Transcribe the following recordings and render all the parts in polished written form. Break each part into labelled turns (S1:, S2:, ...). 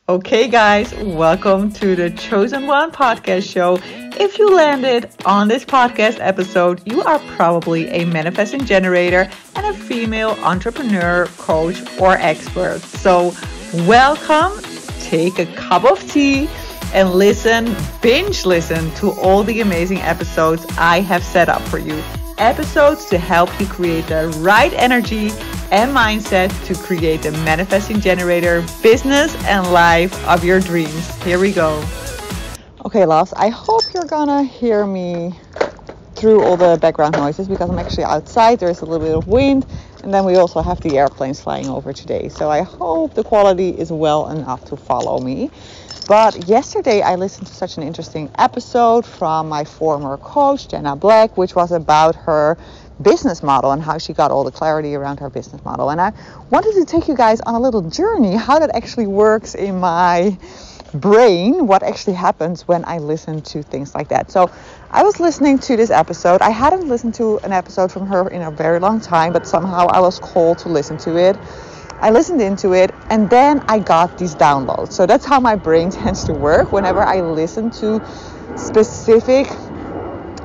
S1: Okay, guys, welcome to the Chosen One podcast show. If you landed on this podcast episode, you are probably a manifesting generator and a female entrepreneur, coach, or expert. So, welcome, take a cup of tea, and binge listen to all the amazing episodes I have set up for you. Episodes to help you create the right energy and mindset to create the manifesting generator business and life of your dreams. Here we go. Okay, loves, I hope you're gonna hear me through all the background noises because I'm actually outside. There's a little bit of wind, and then we also have the airplanes flying over today. So I hope the quality is well enough to follow me. But yesterday I listened to such an interesting episode from my former coach, Jenna Black, which was about her business model and how she got all the clarity around her business model. And I wanted to take you guys on a little journey, how that actually works in my brain, what actually happens when I listen to things like that. So I was listening to this episode. I hadn't listened to an episode from her in a very long time, but somehow I was called to listen to it. I listened into it, and then I got these downloads. So that's how my brain tends to work. Whenever I listen to specific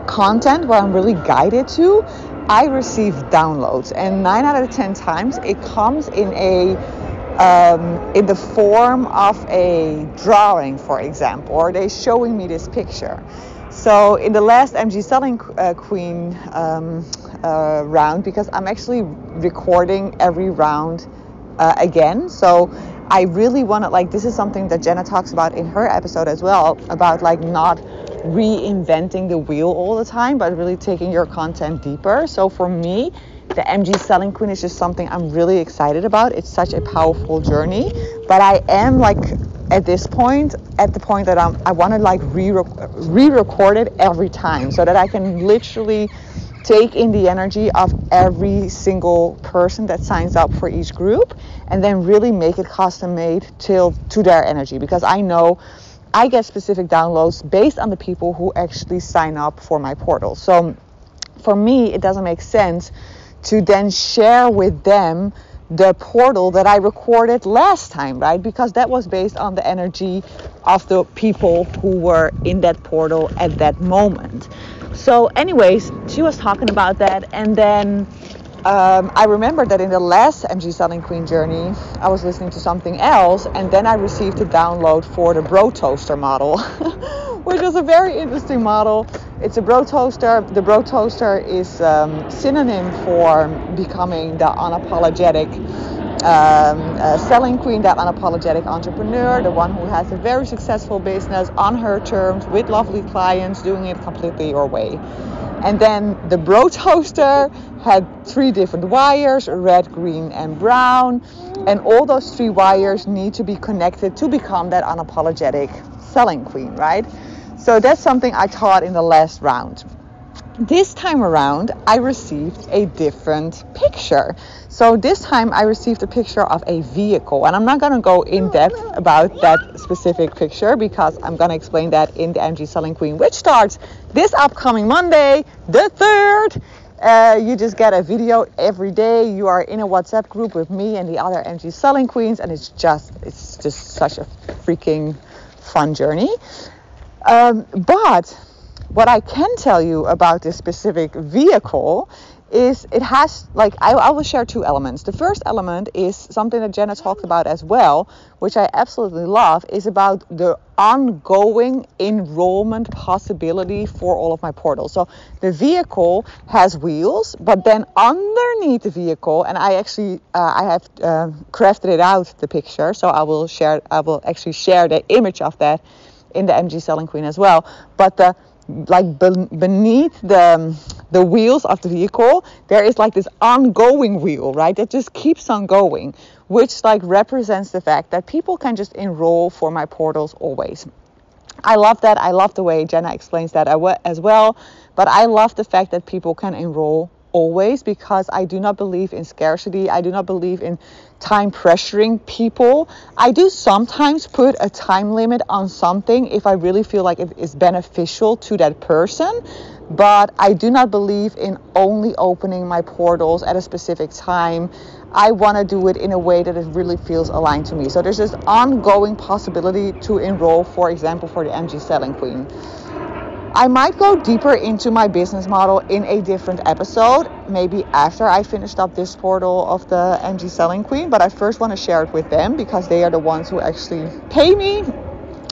S1: content, what I'm really guided to, I receive downloads. And 9 out of 10 times, it comes in the form of a drawing, for example, or they're showing me this picture. So in the last MG Selling Queen round, because I'm actually recording every round again, so I really want to, this is something that Jenna talks about in her episode as well, about not reinventing the wheel all the time, but really taking your content deeper. So for me, the MG Selling Queen is just something I'm really excited about. It's such a powerful journey, but I am at the point that I want to re-record it every time so that I can literally take in the energy of every single person that signs up for each group and then really make it custom made to their energy, because I know I get specific downloads based on the people who actually sign up for my portal. So for me, it doesn't make sense to then share with them the portal that I recorded last time, right? Because that was based on the energy of the people who were in that portal at that moment. So anyways, she was talking about that, and then I remember that in the last MG Selling Queen journey, I was listening to something else, and then I received a download for the Bro Toaster model, which was a very interesting model. It's a Bro Toaster. The Bro Toaster is synonym for becoming the unapologetic selling queen, that unapologetic entrepreneur, the one who has a very successful business on her terms with lovely clients, doing it completely your way. And then the Bro Toaster had 3 different wires, red, green, and brown. And all those 3 wires need to be connected to become that unapologetic selling queen, right? So that's something I taught in the last round. This time around, I received a different picture. So this time I received a picture of a vehicle, and I'm not going to go in depth about that specific picture because I'm going to explain that in the MG Selling Queen, which starts this upcoming Monday, the 3rd. You just get a video every day. You are in a WhatsApp group with me and the other MG Selling Queens, and it's just such a freaking fun journey. But what I can tell you about this specific vehicle is it has, I will share 2 elements. The first element is something that Jenna talked about as well, which I absolutely love, is about the ongoing enrollment possibility for all of my portals. So the vehicle has wheels, but then underneath the vehicle, and I actually, I have crafted it out, the picture, so I will actually share the image of that in the MG Selling Queen as well. But beneath the wheels of the vehicle, there is this ongoing wheel, right? That just keeps on going, which represents the fact that people can just enroll for my portals always. I love that. I love the way Jenna explains that as well. But I love the fact that people can enroll always, because I do not believe in scarcity. I do not believe in time pressuring people. I do sometimes put a time limit on something if I really feel like it is beneficial to that person, but I do not believe in only opening my portals at a specific time. I want to do it in a way that it really feels aligned to me. So there's this ongoing possibility to enroll, for example, for the MG Selling Queen. I might go deeper into my business model in a different episode, maybe after I finished up this portal of the MG Selling Queen, but I first want to share it with them because they are the ones who actually pay me,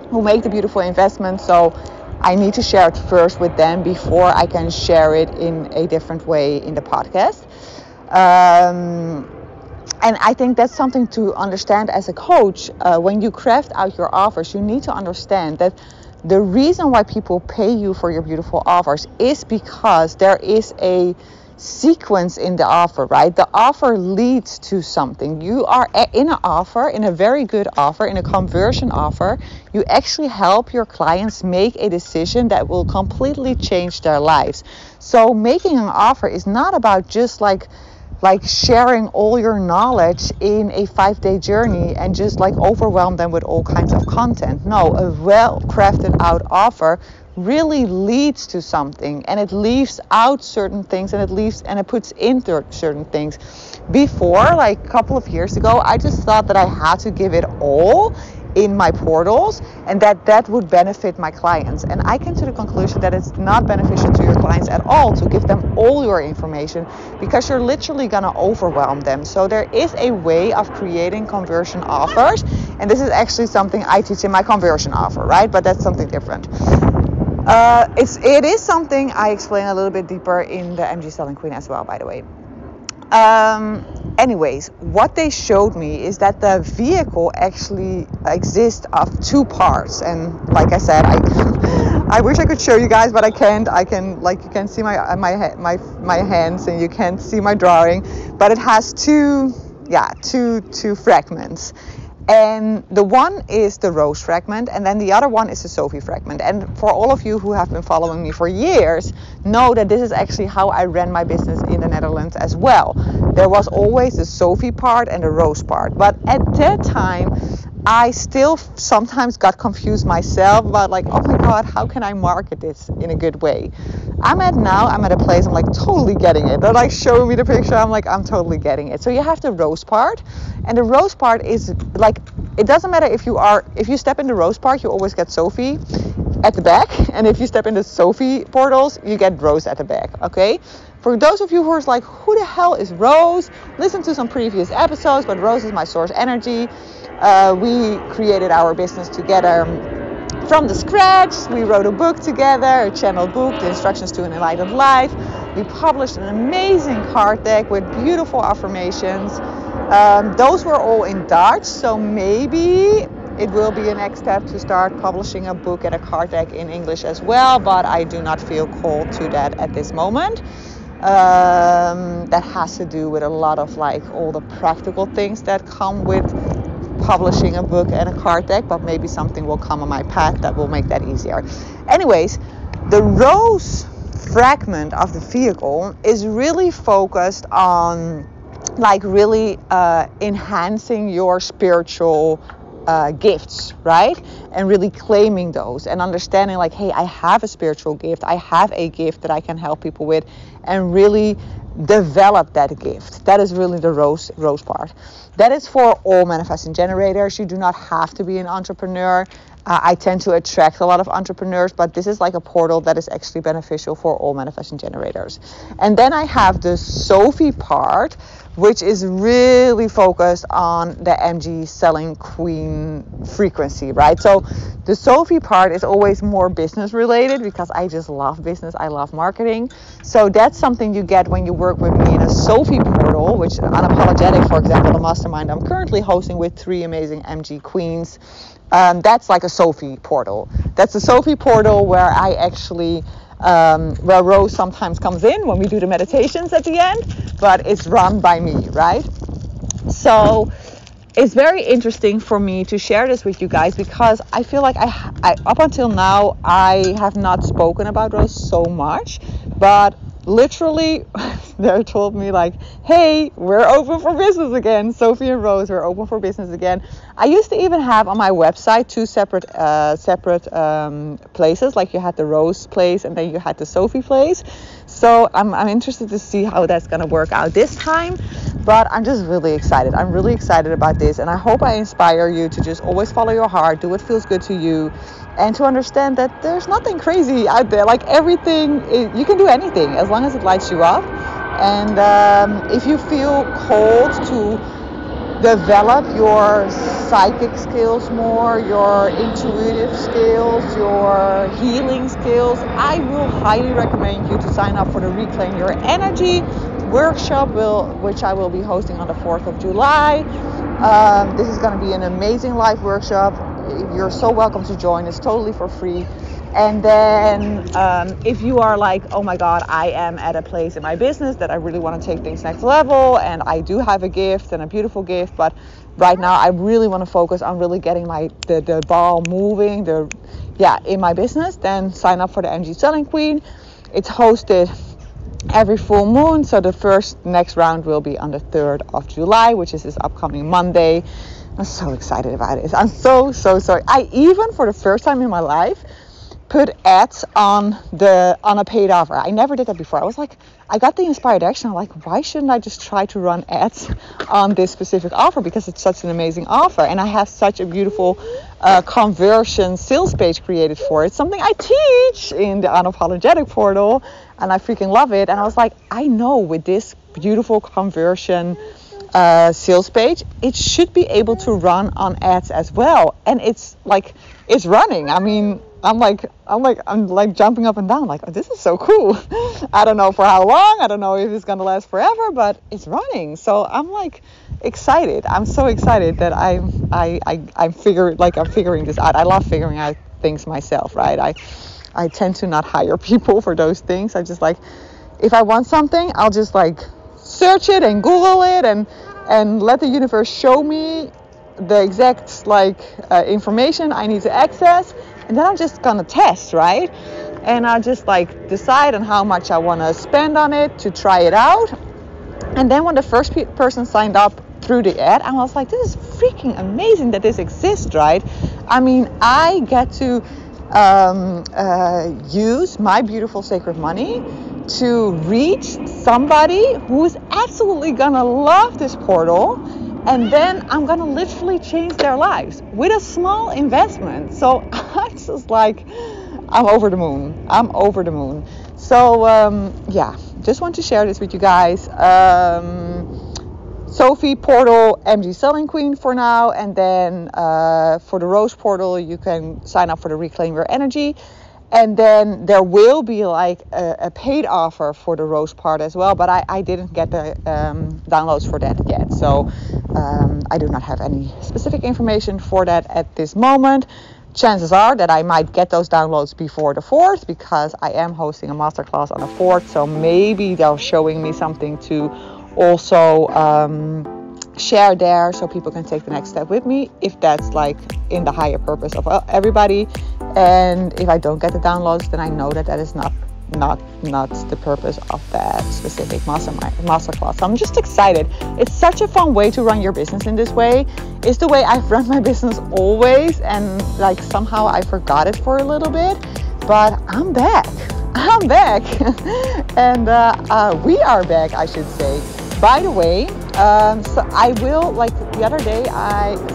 S1: who make the beautiful investment. So I need to share it first with them before I can share it in a different way in the podcast. And I think that's something to understand as a coach. When you craft out your offers, you need to understand that the reason why people pay you for your beautiful offers is because there is a sequence in the offer, right? The offer leads to something. You are in an offer, in a very good offer, in a conversion offer, you actually help your clients make a decision that will completely change their lives. So making an offer is not about just like sharing all your knowledge in a 5-day journey and just like overwhelm them with all kinds of content. No, a well-crafted out offer really leads to something, and it leaves out certain things, and it puts in certain things. Before, like a couple of years ago, I just thought that I had to give it all in my portals and that would benefit my clients. And I came to the conclusion that it's not beneficial to your clients at all to give them all your information, because you're literally going to overwhelm them. So there is a way of creating conversion offers, and this is actually something I teach in my conversion offer, right? But that's something different. It is something I explain a little bit deeper in the MG Selling Queen as well, by the way. Anyways, what they showed me is that the vehicle actually exists of two parts. And like I said, I wish I could show you guys, but I can't. I can, like, you can see my hands and you can't see my drawing, but it has two fragments. And the one is the Rose fragment, and then the other one is the Sophie fragment. And for all of you who have been following me for years, know that this is actually how I ran my business in the Netherlands as well. There was always the Sophie part and the Rose part. But at that time, I still sometimes got confused myself about like, oh my God, how can I market this in a good way? I'm at a place I'm like totally getting it. They're like showing me the picture. I'm like, I'm totally getting it. So you have the Rose part, and the Rose part is like, it doesn't matter if you step in the Rose part, you always get Sophie at the back. And if you step in the Sophie portals, you get Rose at the back. Okay. For those of you who are like, who the hell is Rose? Listen to some previous episodes, but Rose is my source energy. We created our business together from the scratch. We wrote a book together, a channel book, The Instructions to an Enlightened Life. We published an amazing card deck with beautiful affirmations. Those were all in Dutch, so maybe it will be a next step to start publishing a book and a card deck in English as well, but I do not feel called to that at this moment. That has to do with a lot of like all the practical things that come with publishing a book and a card deck, but maybe something will come on my path that will make that easier. Anyways, the Rose fragment of the vehicle is really focused on like really enhancing your spiritual gifts, right? And really claiming those and understanding like, hey, I have a spiritual gift. I have a gift that I can help people with, and really develop that gift. That is really the rose part. That is for all manifesting generators. You do not have to be an entrepreneur. I tend to attract a lot of entrepreneurs, but this is like a portal that is actually beneficial for all manifesting generators. And then I have the Sophie part, which is really focused on the MG Selling Queen frequency, right? So the Sophie part is always more business related because I just love business. I love marketing. So that's something you get when you work with me in a Sophie portal, which Unapologetic, for example, the mastermind I'm currently hosting with 3 amazing MG queens. That's like a Sophie portal. That's a Sophie portal where I actually where Rose sometimes comes in when we do the meditations at the end, but it's run by me, right? So it's very interesting for me to share this with you guys because I feel like I up until now I have not spoken about Rose so much, but literally they told me like, hey, we're open for business again. Sophie and Rose, we're open for business again. I used to even have on my website 2 separate places, like you had the Rose place and then you had the Sophie place. So I'm interested to see how that's going to work out this time. But I'm just really excited. I'm really excited about this, and I hope I inspire you to just always follow your heart, do what feels good to you, and to understand that there's nothing crazy out there. Like everything, you can do anything as long as it lights you up. And if you feel called to develop your psychic skills more, your intuitive skills, your healing skills, I will highly recommend you to sign up for the Reclaim Your Energy workshop, which I will be hosting on the 4th of July. This is going to be an amazing live workshop. You're so welcome to join. It's totally for free. And then if you are like, oh my God, I am at a place in my business that I really want to take things next level, and I do have a gift and a beautiful gift, but right now I really want to focus on really getting the ball moving in my business, then sign up for the MG Selling Queen. It's hosted every full moon, so the next round will be on the 3rd of July, which is this upcoming Monday. I'm so excited about it. I'm so sorry. I even, for the first time in my life, put ads on a paid offer. I never did that before. I was like, I got the inspired action. I'm like, why shouldn't I just try to run ads on this specific offer, because it's such an amazing offer, and I have such a beautiful conversion sales page created for it. Something I teach in the Unapologetic portal, and I freaking love it. And I was like, I know with this beautiful conversion sales page, it should be able to run on ads as well. And it's running. I mean, I'm like jumping up and down, like, oh, this is so cool. I don't know for how long. I don't know if it's gonna last forever, but it's running. So I'm like excited. I'm so excited that I'm figuring this out. I love figuring out things myself, right? I tend to not hire people for those things. I just like, if I want something, I'll just like search it and Google it and let the universe show me the exact information I need to access. And then I'm just gonna test, right? And I just like decide on how much I want to spend on it to try it out. And then when the first person signed up through the ad, I was like, this is freaking amazing that this exists, right? I mean, I get to use my beautiful sacred money to reach somebody who's absolutely gonna love this portal. And then I'm going to literally change their lives with a small investment. So I'm just like, I'm over the moon. So, just want to share this with you guys. Sophie portal, MG Selling Queen for now. And then for the Rose portal, you can sign up for the Reclaim Your Energy. And then there will be like a paid offer for the Rose part as well. But I didn't get the downloads for that yet. So I do not have any specific information for that at this moment. Chances are that I might get those downloads before the 4th, because I am hosting a masterclass on the 4th. So maybe they're showing me something to also share there, so people can take the next step with me, if that's like in the higher purpose of everybody. And if I don't get the downloads, then I know that is not the purpose of that specific masterclass. So I'm just excited. It's such a fun way to run your business in this way. It's the way I've run my business always, and like somehow I forgot it for a little bit, but I'm back. And we are back, I should say. By the way, so I will, like the other day,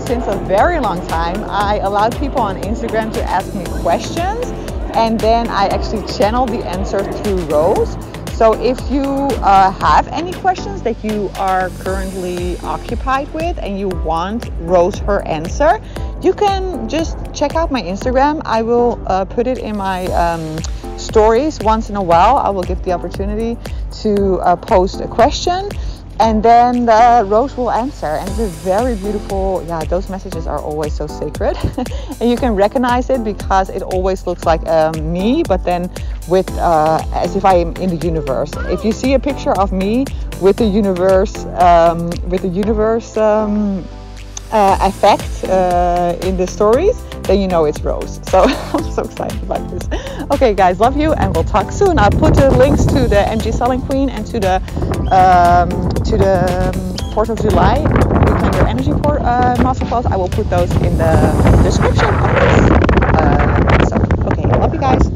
S1: since a very long time, I allowed people on Instagram to ask me questions, and then I actually channel the answer through Rose. So if you have any questions that you are currently occupied with and you want Rose her answer, you can just check out my Instagram. I will put it in my stories once in a while. I will give the opportunity to post a question, and then Rose will answer. And it's a very beautiful, those messages are always so sacred. And you can recognize it because it always looks like me, but then with as if I am in the universe. If you see a picture of me with the universe effect in the stories, then you know it's Rose. So I'm so excited about this. Okay guys, love you, and we'll talk soon. I'll put the links to the MG Selling Queen and to the 4th of July Reclaim Your Energy masterclass. I will put those in the description of this episode. Okay, love you guys.